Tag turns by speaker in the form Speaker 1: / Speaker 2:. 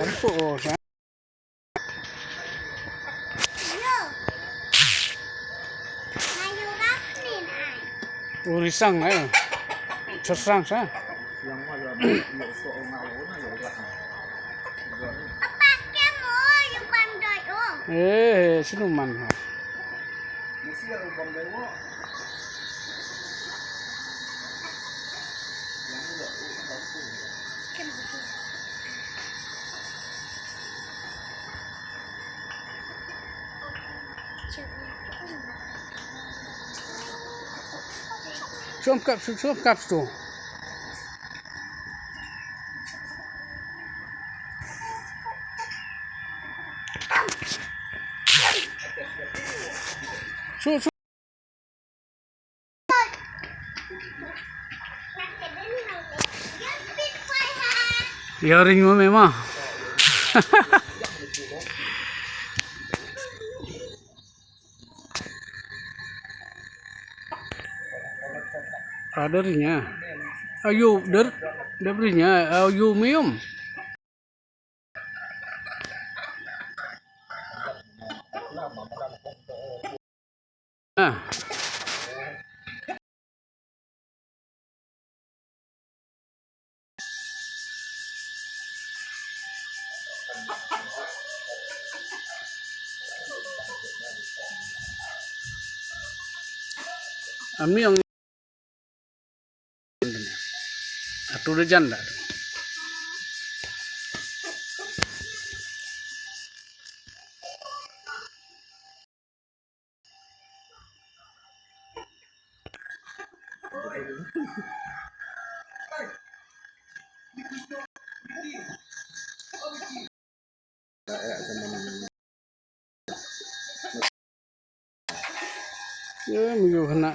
Speaker 1: Empuk kan. Urisang ayo. Sersang sah. Sinuman. Suam kap tu. Su. Ya ring mo memang. Ada ringnya. Ayo, ringnya. Ayo mium. Ah. Ami yang atau udah janda. Ya, minggu kena.